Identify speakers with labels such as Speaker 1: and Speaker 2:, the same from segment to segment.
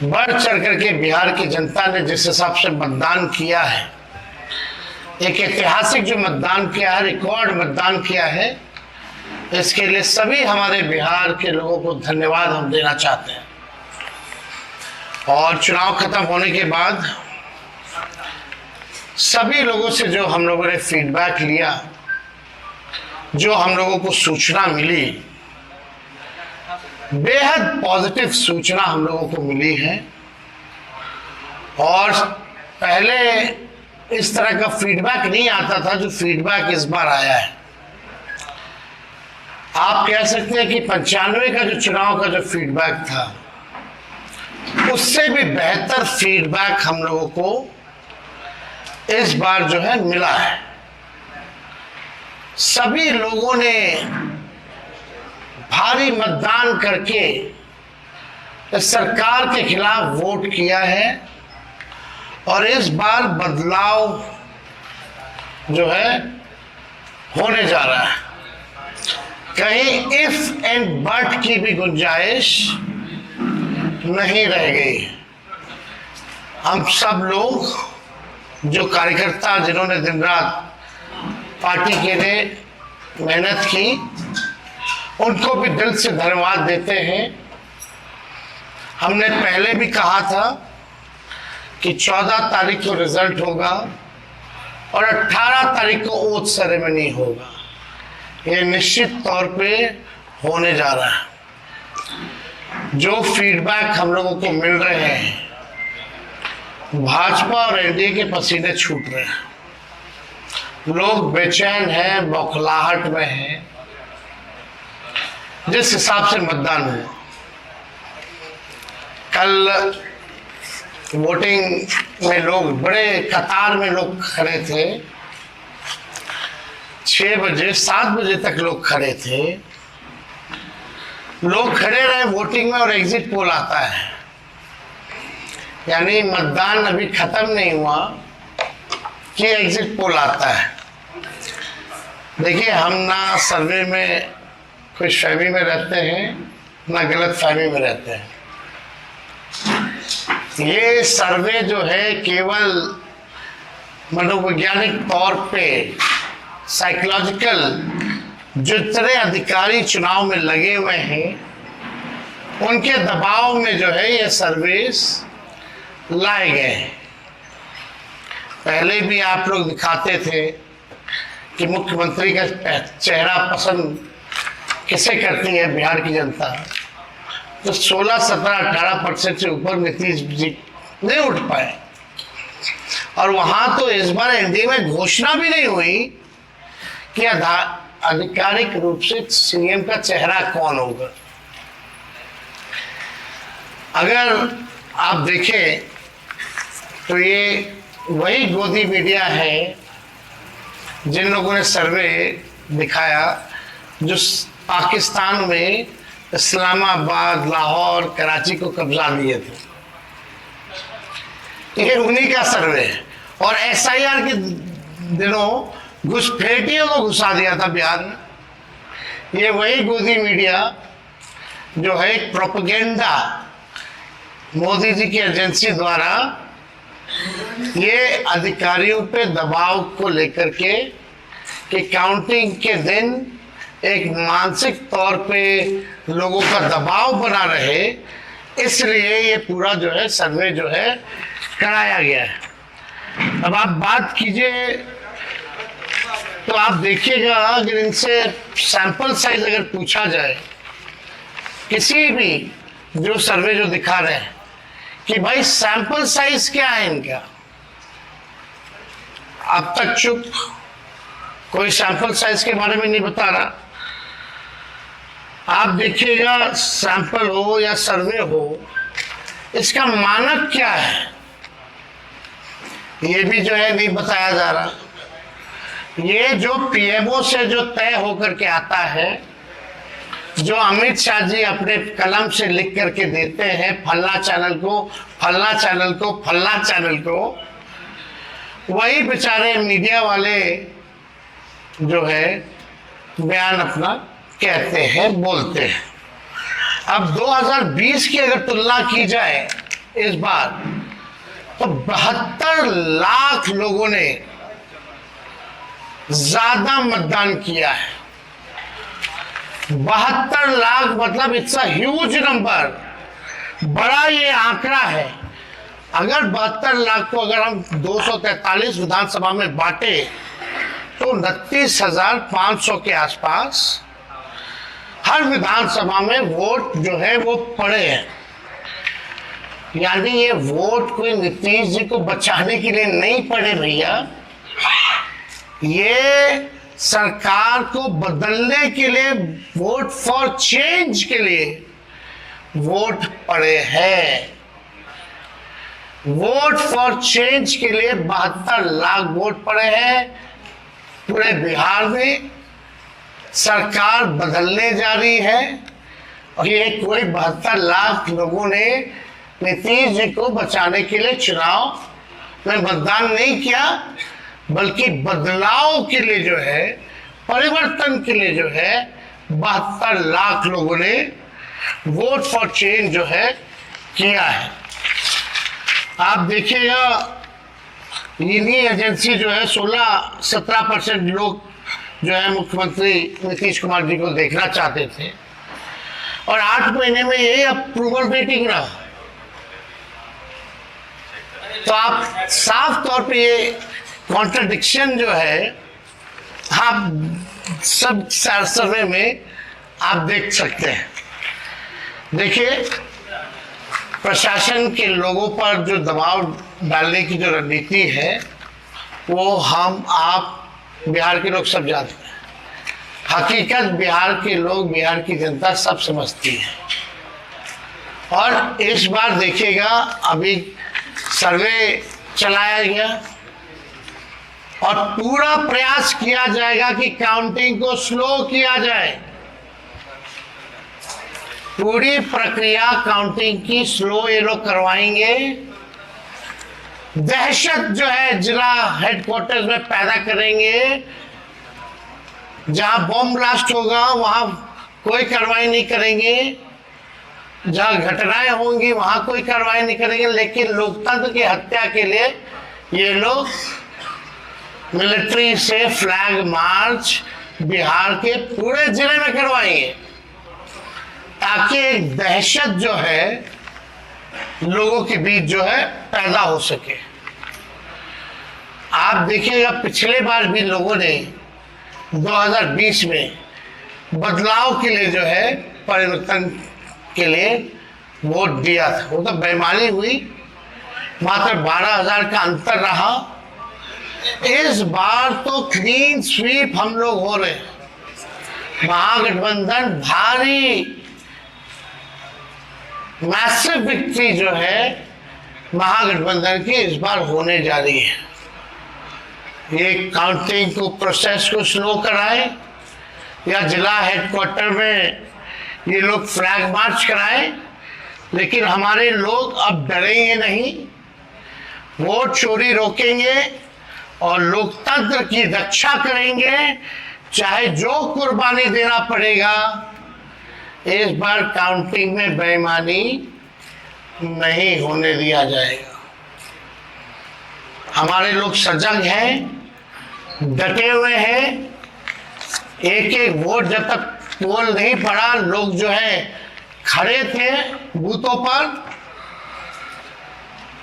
Speaker 1: बढ़ चढ़ करके बिहार की जनता ने जिस हिसाब से मतदान किया है, एक ऐतिहासिक जो मतदान किया है, रिकॉर्ड मतदान किया है, इसके लिए सभी हमारे बिहार के लोगों को धन्यवाद हम देना चाहते हैं। और चुनाव खत्म होने के बाद सभी लोगों से जो हम लोगों ने फीडबैक लिया, जो हम लोगों को सूचना मिली, बेहद पॉजिटिव सूचना हम लोगों को मिली है। और पहले इस तरह का फीडबैक नहीं आता था जो फीडबैक इस बार आया है। आप कह सकते हैं कि 95 का जो चुनाव का जो फीडबैक था, उससे भी बेहतर फीडबैक हम लोगों को इस बार जो है मिला है। सभी लोगों ने भारी मतदान करके इस सरकार के खिलाफ वोट किया है और इस बार बदलाव जो है होने जा रहा है। कहीं इफ एंड बट की भी गुंजाइश नहीं रह गई। हम सब लोग जो कार्यकर्ता जिन्होंने दिन रात पार्टी के लिए मेहनत की, उनको भी दिल से धन्यवाद देते हैं। हमने पहले भी कहा था कि 14 तारीख को रिजल्ट होगा और 18 तारीख को ओथ सेरेमनी होगा। ये निश्चित तौर पे होने जा रहा है। जो फीडबैक हम लोगों को मिल रहे हैं, भाजपा और एनडीए के पसीने छूट रहे हैं। लोग बेचैन हैं, बौखलाहट में हैं। जिस हिसाब से मतदान हुआ, कल वोटिंग में लोग बड़े कतार में लोग खड़े थे। 6 बजे 7 बजे तक लोग खड़े थे। लोग खड़े रहे वोटिंग में और एग्जिट पोल आता है, यानी मतदान अभी खत्म नहीं हुआ कि एग्जिट पोल आता है। देखिए, हम ना सर्वे में खुश फहमी में रहते हैं, ना गलत फहमी में रहते हैं। ये सर्वे जो है केवल मनोवैज्ञानिक तौर पे, साइकोलॉजिकल, जितने अधिकारी चुनाव में लगे हुए हैं उनके दबाव में जो है ये सर्विस लाए गए हैं। पहले भी आप लोग दिखाते थे कि मुख्यमंत्री का चेहरा पसंद किसे करती है बिहार की जनता, तो 16, 17, 18% से ऊपर नीतीश जी नहीं उठ पाए। और वहां तो इस बार एनडीए में घोषणा भी नहीं हुई कि आधिकारिक रूप से सीएम का चेहरा कौन होगा। अगर आप देखें तो ये वही गोदी मीडिया है जिन लोगों ने सर्वे दिखाया, जो पाकिस्तान में इस्लामाबाद, लाहौर, कराची को कब्जा दिए थे। ये उन्हीं का सर्वे है। और एसआईआर के दिनों घुसपैठियों को घुसा दिया था बिहार में। ये वही गोदी मीडिया जो है एक प्रोपेगेंडा मोदी जी की एजेंसी द्वारा ये अधिकारियों पे दबाव को लेकर के कि काउंटिंग के दिन एक मानसिक तौर पे लोगों का दबाव बना रहे, इसलिए ये पूरा जो है सर्वे जो है कराया गया है। अब आप बात कीजिए तो आप देखिएगा, अगर इनसे सैंपल साइज अगर पूछा जाए, किसी भी जो सर्वे जो दिखा रहे हैं कि भाई सैंपल साइज क्या है इनका, अब तक चुप, कोई सैंपल साइज के बारे में नहीं बता रहा। आप देखिएगा, सैंपल हो या सर्वे हो, इसका मानक क्या है ये भी जो है नहीं बताया जा रहा। ये जो पीएमओ से जो तय होकर के आता है, जो अमित शाह जी अपने कलम से लिख करके देते हैं, फल्ला चैनल को, फल्ला चैनल को, फल्ला चैनल को, वही बेचारे मीडिया वाले जो है बयान अपना कहते हैं, बोलते हैं। अब 2020 की अगर तुलना की जाए इस बार, तो 72 लाख लोगों ने ज्यादा मतदान किया है। 72 लाख मतलब इट्स अ ह्यूज नंबर, बड़ा ये आंकड़ा है। अगर 72 लाख को अगर हम 243 विधानसभा में बांटे तो 29,500 के आसपास हर विधानसभा में वोट जो है वो पड़े हैं। यानी ये वोट कोई नीतीश जी को बचाने के लिए नहीं पड़े भैया, ये सरकार को बदलने के लिए, वोट फॉर चेंज के लिए वोट पड़े हैं। वोट फॉर चेंज के लिए 72 लाख वोट पड़े हैं। पूरे बिहार में सरकार बदलने जा रही है और ये कोई 72 लाख लोगों ने नीतीश जी को बचाने के लिए चुनाव में मतदान नहीं किया, बल्कि बदलाव के लिए जो है, परिवर्तन के लिए जो है 72 लाख लोगों ने वोट फॉर चेंज जो है किया है। आप देखिएगा इन्हीं एजेंसी जो है 16-17% लोग जो है मुख्यमंत्री नीतीश कुमार जी को देखना चाहते थे और 8 महीने में ये अप्रूवल रेटिंग रहा। तो आप साफ तौर पे ये कॉन्ट्रडिक्शन जो है आप सब सर्वे में आप देख सकते हैं। देखिए, प्रशासन के लोगों पर जो दबाव डालने की जो रणनीति है वो हम आप बिहार के लोग सब जानते हैं। हकीकत बिहार के लोग, बिहार की जनता सब समझती है। और इस बार देखिएगा, अभी सर्वे चलाया गया और पूरा प्रयास किया जाएगा कि काउंटिंग को स्लो किया जाए। पूरी प्रक्रिया काउंटिंग की स्लो ये लोग करवाएंगे। दहशत जो है जिला हेडक्वार्टर्स में पैदा करेंगे। जहां बॉम्ब ब्लास्ट होगा वहां कोई कार्रवाई नहीं करेंगे, जहां घटनाएं होंगी वहां कोई कार्रवाई नहीं करेंगे। लेकिन लोकतंत्र की हत्या के लिए ये लोग मिलिट्री से फ्लैग मार्च बिहार के पूरे जिले में करवाएंगे, ताकि एक दहशत जो है लोगों के बीच जो है पैदा हो सके। आप देखिएगा, पिछले बार भी लोगों ने 2020 में बदलाव के लिए जो है, परिवर्तन के लिए वोट दिया था। वो तो बेईमानी हुई, मात्र 12,000 का अंतर रहा। इस बार तो क्लीन स्वीप हम लोग हो रहे हैं। महागठबंधन भारी मैसिव विक्ट्री जो है महागठबंधन की इस बार होने जा रही है। ये काउंटिंग को, प्रोसेस को स्लो कराए या जिला हेडक्वार्टर में ये लोग फ्लैग मार्च कराए, लेकिन हमारे लोग अब डरेंगे नहीं। वोट चोरी रोकेंगे और लोकतंत्र की रक्षा करेंगे, चाहे जो कुर्बानी देना पड़ेगा। इस बार काउंटिंग में बेईमानी नहीं होने दिया जाएगा। हमारे लोग सजग हैं, डटे हुए हैं। एक एक वोट जब तक पोल नहीं पड़ा, लोग जो है खड़े थे बूथों पर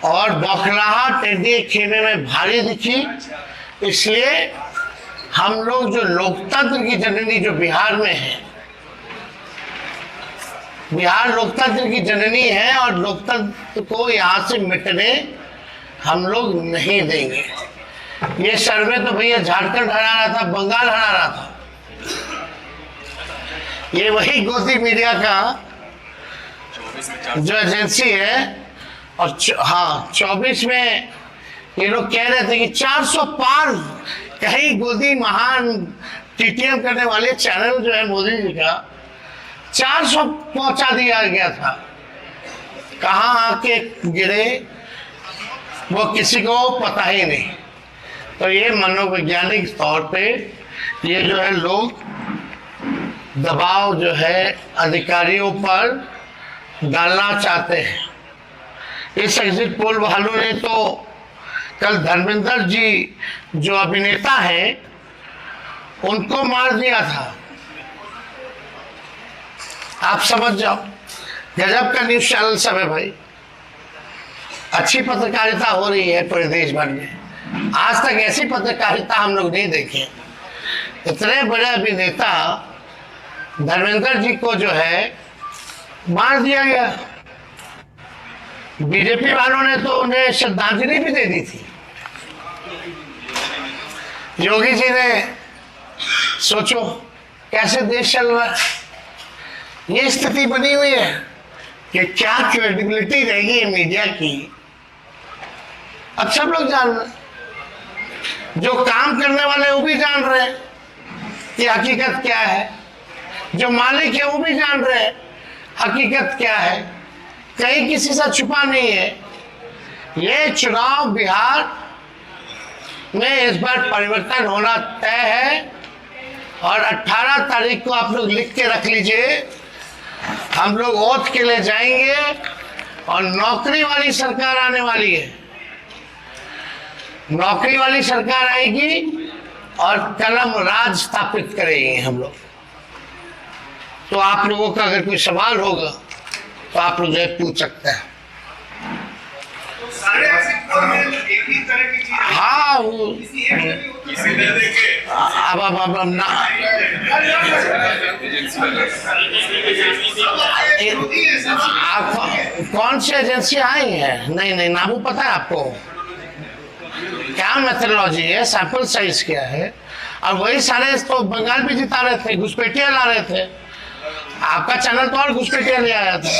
Speaker 1: और बौखलाहट टेढ़े खेमे में भारी दिखी। इसलिए हम लोग जो लोकतंत्र की जननी जो बिहार में है, बिहार लोकतंत्र की जननी है और लोकतंत्र को यहाँ से मिटने हम लोग नहीं देंगे। ये सर्वे तो भैया झारखंड हरा रहा था, बंगाल हरा रहा था। ये वही गोदी मीडिया का जो एजेंसी है। और हाँ, 24 में ये लोग कह रहे थे कि 400 पार, कहीं गोदी महान टीटीएम करने वाले चैनल जो है मोदी जी का 400 पहुंचा दिया गया था। कहाँ आके गिरे वो किसी को पता ही नहीं। तो ये मनोवैज्ञानिक तौर पे ये जो है लोग दबाव जो है अधिकारियों पर डालना चाहते हैं। इस एग्जिट पोल वालों ने तो कल धर्मेंद्र जी जो अभिनेता है उनको मार दिया था। आप समझ जाओ, गजब का न्यूज चैनल सब है भाई। अच्छी पत्रकारिता हो रही है पूरे देश भर में। आज तक ऐसी पत्रकारिता हम लोग नहीं देखे। इतने बड़े अभिनेता धर्मेंद्र जी को जो है मार दिया गया। बीजेपी वालों ने तो उन्हें श्रद्धांजलि भी दे दी थी। योगी जी ने, सोचो कैसे देश चल रहा है। ये स्थिति बनी हुई है कि क्या क्रेडिबिलिटी रहेगी मीडिया की। अब सब लोग जान रहे, जो काम करने वाले वो भी जान रहे हैं कि हकीकत क्या है, जो मालिक है वो भी जान रहे हैं हकीकत क्या है। कहीं किसी से छुपा नहीं है। ये चुनाव बिहार में इस बार परिवर्तन होना तय है और 18 तारीख को आप लोग लिख के रख लीजिए। हम लोग ओथ के लिए जाएंगे और नौकरी वाली सरकार आने वाली है। नौकरी वाली सरकार आएगी और कलम राज स्थापित करेंगे हम लोग। तो आप लोगों का अगर कोई सवाल होगा तो आप लोग पूछ सकते हैं। हाँ, अब ना आप कौन सी एजेंसी आई है? नहीं नाम पता है आपको? क्या मेथोडोलॉजी है, सैंपल साइज क्या है? और वही सारे तो बंगाल भी जिता रहे थे, घुसपैठिया ला रहे थे। आपका चैनल तो और घुसपैठिया ले आया था।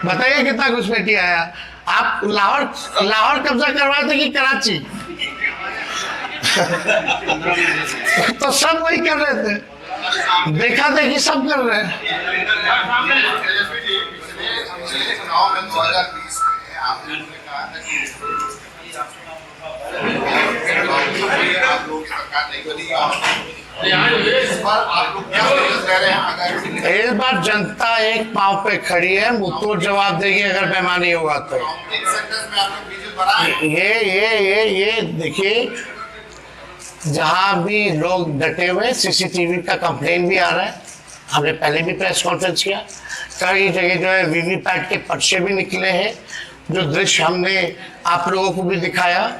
Speaker 1: बताइए कितना घुसपैठिया आया। आप लाहौर कब्जा करवाए थे कि कराची? तो सब वही कर रहे थे। देखा था कि सब कर रहे हैं। इस बार जनता एक पांव पे खड़ी है, मुंहतोड़ जवाब देगी अगर बेईमानी होगा तो। ये देखिए, जहां भी लोग डटे हुए, सीसीटीवी का कंप्लेन भी आ रहा है। हमने पहले भी प्रेस कॉन्फ्रेंस किया। कई जगह जो है वीवीपैट के पर्चे भी निकले हैं, जो दृश्य हमने आप लोगों को भी दिखाया।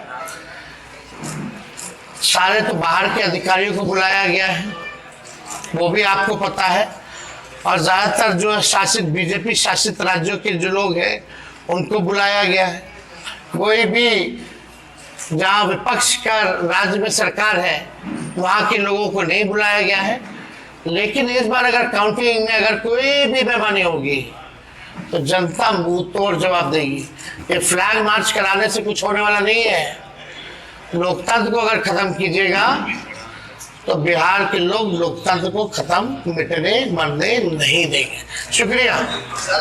Speaker 1: सारे तो बाहर के अधिकारियों को बुलाया गया है, वो भी आपको पता है। और ज़्यादातर जो शासित बीजेपी शासित राज्यों के जो लोग हैं उनको बुलाया गया है। कोई भी जहाँ विपक्ष का राज्य में सरकार है वहाँ के लोगों को नहीं बुलाया गया है। लेकिन इस बार अगर काउंटिंग में अगर कोई भी बेईमानी होगी तो जनता मुंह तोड़ जवाब देगी। ये फ्लैग मार्च कराने से कुछ होने वाला नहीं है। लोकतंत्र को अगर खत्म कीजिएगा तो बिहार के लोग लोकतंत्र को खत्म मिटने मरने नहीं देंगे। शुक्रिया।